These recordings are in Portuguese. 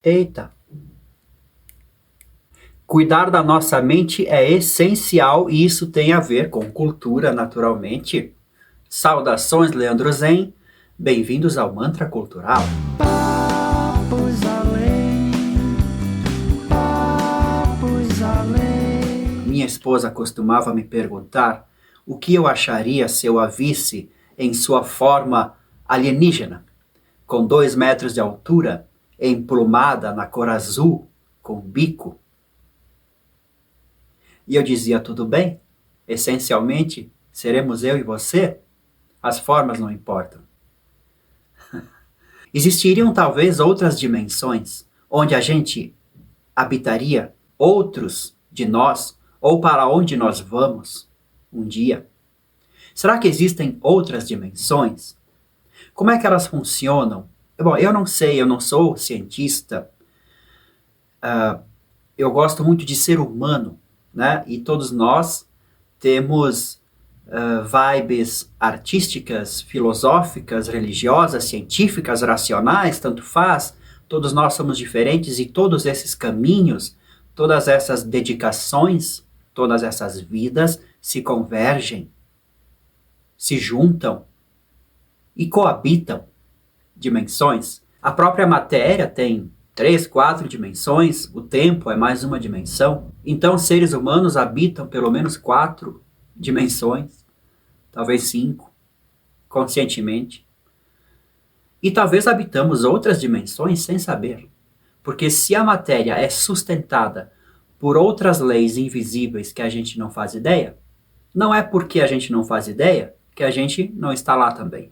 Eita! Cuidar da nossa mente é essencial e isso tem a ver com cultura, naturalmente. Saudações, Leandro Zen. Bem-vindos ao Mantra Cultural. Papos além, papos além. Minha esposa costumava me perguntar o que eu acharia se eu a visse em sua forma alienígena, com 2 metros de altura, emplumada na cor azul, com bico. E eu dizia, tudo bem, essencialmente seremos eu e você, as formas não importam. Existiriam talvez outras dimensões, onde a gente habitaria outros de nós, ou para onde nós vamos um dia. Será que existem outras dimensões? Como é que elas funcionam? Bom, eu não sei, eu não sou cientista. Eu gosto muito de ser humano, né? E todos nós temos vibes artísticas, filosóficas, religiosas, científicas, racionais, tanto faz. Todos nós somos diferentes e todos esses caminhos, todas essas dedicações, todas essas vidas se convergem, se juntam e coabitam dimensões. A própria matéria tem 3, 4 dimensões, o tempo é mais uma dimensão. Então, seres humanos habitam pelo menos 4 dimensões, talvez 5, conscientemente. E talvez habitamos outras dimensões sem saber. Porque se a matéria é sustentada por outras leis invisíveis que a gente não faz ideia, não é porque a gente não faz ideia que a gente não está lá também.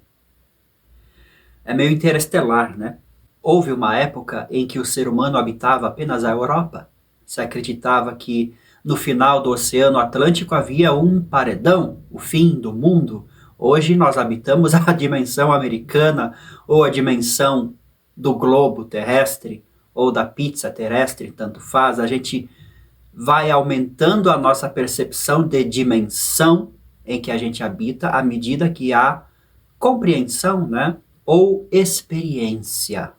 É meio interestelar, né? Houve uma época em que o ser humano habitava apenas a Europa. Se acreditava que no final do Oceano Atlântico havia um paredão, o fim do mundo. Hoje nós habitamos a dimensão americana ou a dimensão do globo terrestre ou da pizza terrestre, tanto faz. A gente vai aumentando a nossa percepção de dimensão em que a gente habita à medida que há compreensão, né? Ou experiência.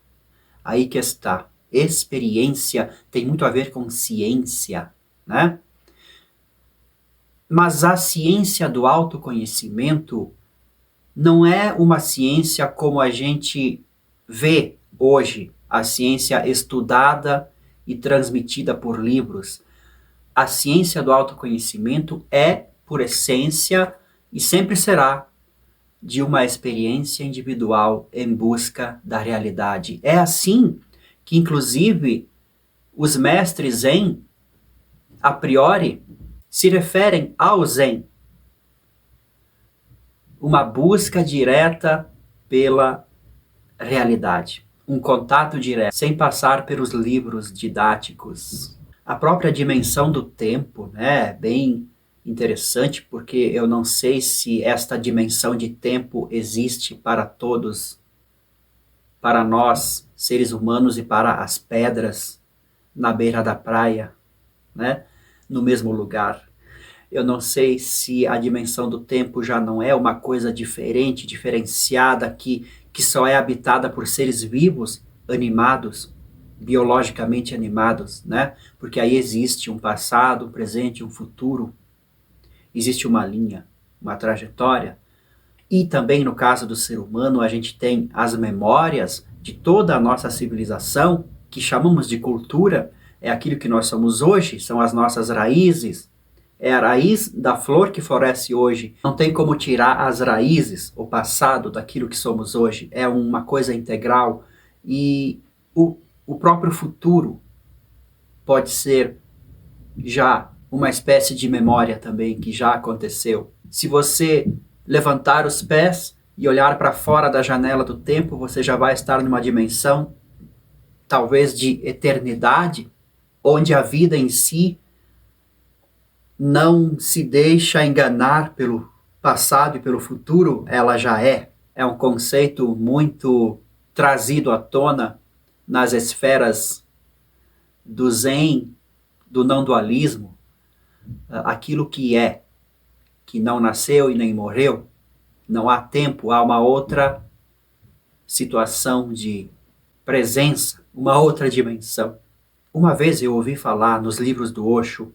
Aí que está. Experiência tem muito a ver com ciência, né? Mas a ciência do autoconhecimento não é uma ciência como a gente vê hoje, a ciência estudada e transmitida por livros. A ciência do autoconhecimento é, por essência, e sempre será, de uma experiência individual em busca da realidade. É assim que, inclusive, os mestres Zen, a priori, se referem ao Zen. Uma busca direta pela realidade. Um contato direto, sem passar pelos livros didáticos. A própria dimensão do tempo, né, é bem interessante, porque eu não sei se esta dimensão de tempo existe para todos, para nós, seres humanos, e para as pedras na beira da praia, né, no mesmo lugar. Eu não sei se a dimensão do tempo já não é uma coisa diferente, diferenciada, que só é habitada por seres vivos, animados, biologicamente animados, né? Porque aí existe um passado, um presente, um futuro. Existe uma linha, uma trajetória. E também no caso do ser humano, a gente tem as memórias de toda a nossa civilização, que chamamos de cultura, é aquilo que nós somos hoje, são as nossas raízes. É a raiz da flor que floresce hoje. Não tem como tirar as raízes, o passado daquilo que somos hoje. É uma coisa integral. E o próprio futuro pode ser já uma espécie de memória também, que já aconteceu. Se você levantar os pés e olhar para fora da janela do tempo, você já vai estar numa dimensão, talvez de eternidade, onde a vida em si não se deixa enganar pelo passado e pelo futuro, ela já é. É um conceito muito trazido à tona nas esferas do Zen, do não dualismo, aquilo que é, que não nasceu e nem morreu, não há tempo, há uma outra situação de presença, uma outra dimensão. Uma vez eu ouvi falar nos livros do Osho,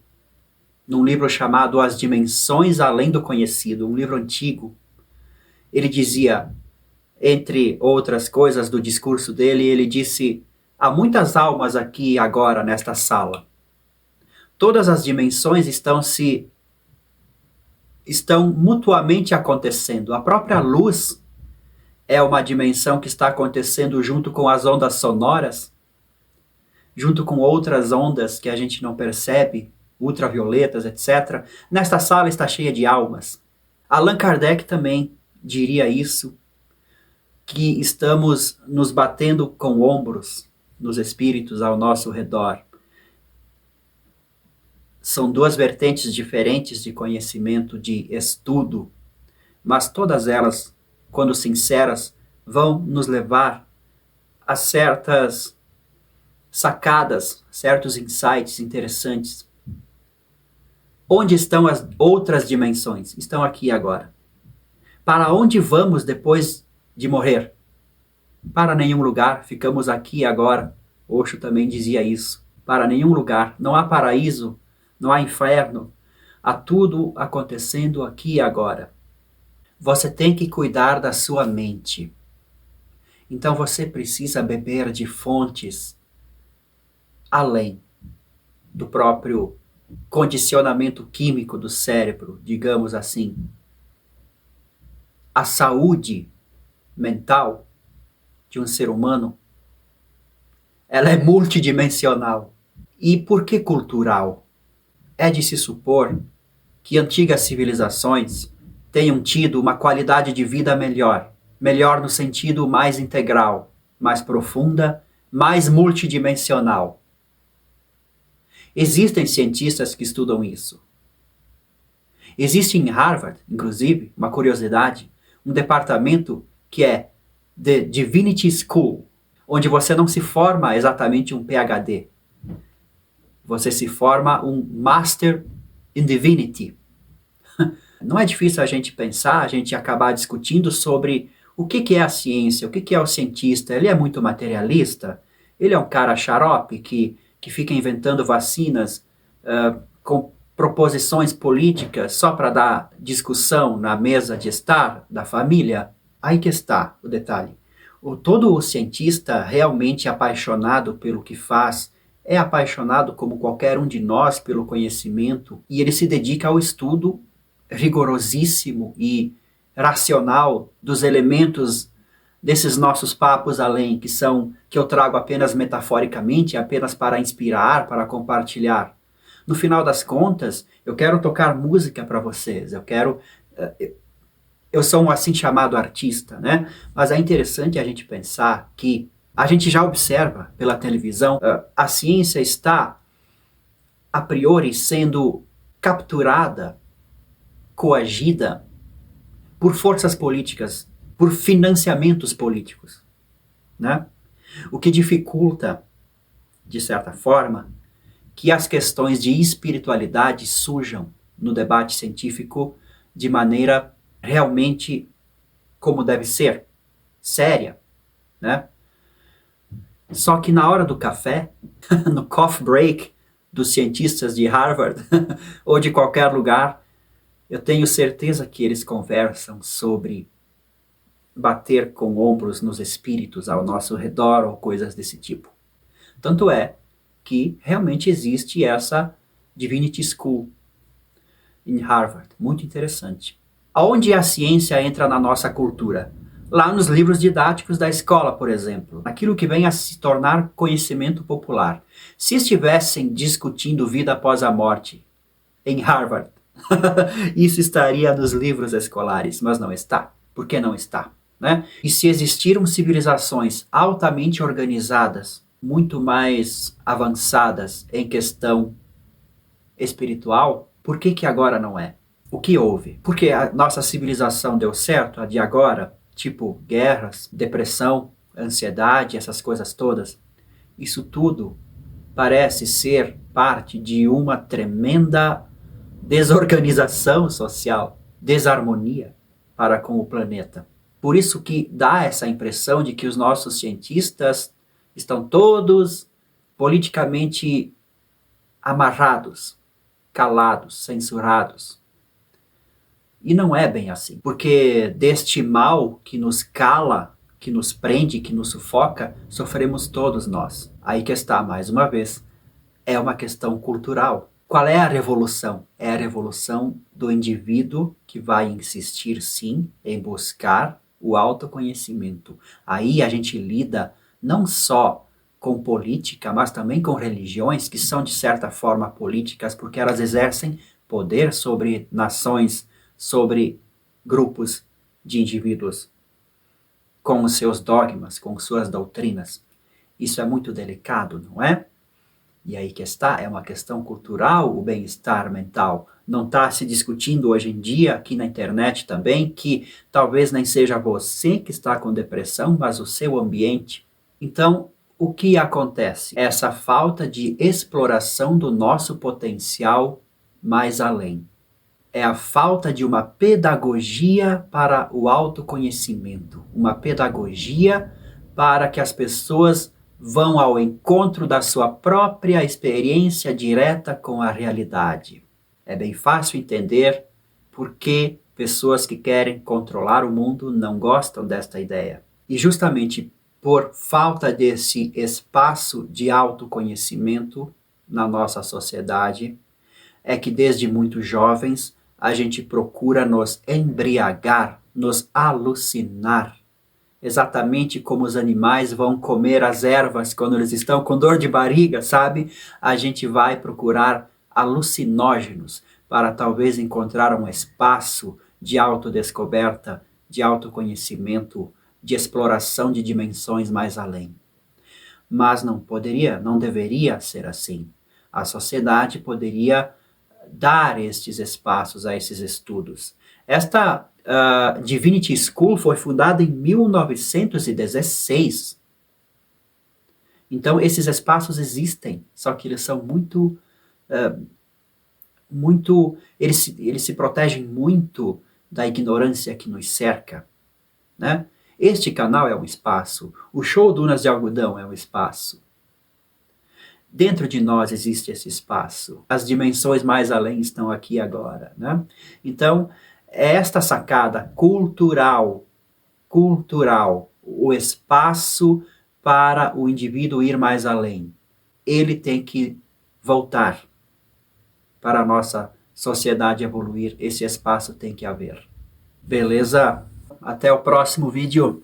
num livro chamado As Dimensões Além do Conhecido, um livro antigo. Ele dizia, entre outras coisas do discurso dele, ele disse: há muitas almas aqui agora nesta sala. Todas as dimensões estão mutuamente acontecendo. A própria luz é uma dimensão que está acontecendo junto com as ondas sonoras, junto com outras ondas que a gente não percebe, ultravioletas, etc. Nesta sala está cheia de almas. Allan Kardec também diria isso, que estamos nos batendo com ombros nos espíritos ao nosso redor. São duas vertentes diferentes de conhecimento, de estudo, mas todas elas, quando sinceras, vão nos levar a certas sacadas, certos insights interessantes. Onde estão as outras dimensões? Estão aqui agora. Para onde vamos depois de morrer? Para nenhum lugar, ficamos aqui agora. Osho também dizia isso. Para nenhum lugar. Não há paraíso, não há inferno. Há tudo acontecendo aqui e agora. Você tem que cuidar da sua mente. Então você precisa beber de fontes além do próprio condicionamento químico do cérebro, digamos assim. A saúde mental de um ser humano, ela é multidimensional. E por que cultural? É de se supor que antigas civilizações tenham tido uma qualidade de vida melhor. Melhor no sentido mais integral, mais profunda, mais multidimensional. Existem cientistas que estudam isso. Existe em Harvard, inclusive, uma curiosidade, um departamento que é The Divinity School, onde você não se forma exatamente um PhD. Você se forma um Master in Divinity. Não é difícil a gente pensar, a gente acabar discutindo sobre o que é a ciência, o que é o cientista. Ele é muito materialista? Ele é um cara xarope que fica inventando vacinas com proposições políticas só para dar discussão na mesa de estar da família? Aí que está o detalhe. Todo o cientista realmente apaixonado pelo que faz é apaixonado, como qualquer um de nós, pelo conhecimento, e ele se dedica ao estudo rigorosíssimo e racional dos elementos desses nossos papos além, que eu trago apenas metaforicamente, apenas para inspirar, para compartilhar. No final das contas, eu quero tocar música para vocês, eu sou um assim chamado artista, né? Mas é interessante a gente pensar que a gente já observa pela televisão, a ciência está, a priori, sendo capturada, coagida por forças políticas, por financiamentos políticos, né? O que dificulta, de certa forma, que as questões de espiritualidade surjam no debate científico de maneira realmente como deve ser, séria, né? Só que na hora do café, no coffee break dos cientistas de Harvard ou de qualquer lugar, eu tenho certeza que eles conversam sobre bater com ombros nos espíritos ao nosso redor ou coisas desse tipo. Tanto é que realmente existe essa Divinity School em Harvard, muito interessante. Aonde a ciência entra na nossa cultura? Lá nos livros didáticos da escola, por exemplo. Aquilo que vem a se tornar conhecimento popular. Se estivessem discutindo vida após a morte em Harvard, isso estaria nos livros escolares, mas não está. Por que não está? Né? E se existiram civilizações altamente organizadas, muito mais avançadas em questão espiritual, por que agora não é? O que houve? Porque a nossa civilização deu certo, a de agora, tipo guerras, depressão, ansiedade, essas coisas todas. Isso tudo parece ser parte de uma tremenda desorganização social, desarmonia para com o planeta. Por isso que dá essa impressão de que os nossos cientistas Estão todos politicamente amarrados, calados, censurados. E não é bem assim, porque deste mal que nos cala, que nos prende, que nos sufoca, sofremos todos nós. Aí que está, mais uma vez, é uma questão cultural. Qual é a revolução? É a revolução do indivíduo que vai insistir, sim, em buscar o autoconhecimento. Aí a gente lida não só com política, mas também com religiões que são, de certa forma, políticas, porque elas exercem poder sobre nações, sobre grupos de indivíduos, com os seus dogmas, com suas doutrinas. Isso é muito delicado, não é? E aí que está, é uma questão cultural, o bem-estar mental. Não está se discutindo hoje em dia, aqui na internet também, que talvez nem seja você que está com depressão, mas o seu ambiente. Então, o que acontece? Essa falta de exploração do nosso potencial mais além. É a falta de uma pedagogia para o autoconhecimento, uma pedagogia para que as pessoas vão ao encontro da sua própria experiência direta com a realidade. É bem fácil entender por que pessoas que querem controlar o mundo não gostam desta ideia. E justamente por falta desse espaço de autoconhecimento na nossa sociedade, é que desde muito jovens a gente procura nos embriagar, nos alucinar, exatamente como os animais vão comer as ervas quando eles estão com dor de barriga, sabe? A gente vai procurar alucinógenos para talvez encontrar um espaço de autodescoberta, de autoconhecimento, de exploração de dimensões mais além. Mas não poderia, não deveria ser assim. A sociedade poderia dar estes espaços a esses estudos. Esta Divinity School foi fundada em 1916. Então, esses espaços existem, só que eles são eles se protegem muito da ignorância que nos cerca, né? Este canal é um espaço, o show Dunas de Algodão é um espaço. Dentro de nós existe esse espaço. As dimensões mais além estão aqui agora, né? Então, é esta sacada cultural, o espaço para o indivíduo ir mais além. Ele tem que voltar para a nossa sociedade evoluir. Esse espaço tem que haver. Beleza? Até o próximo vídeo.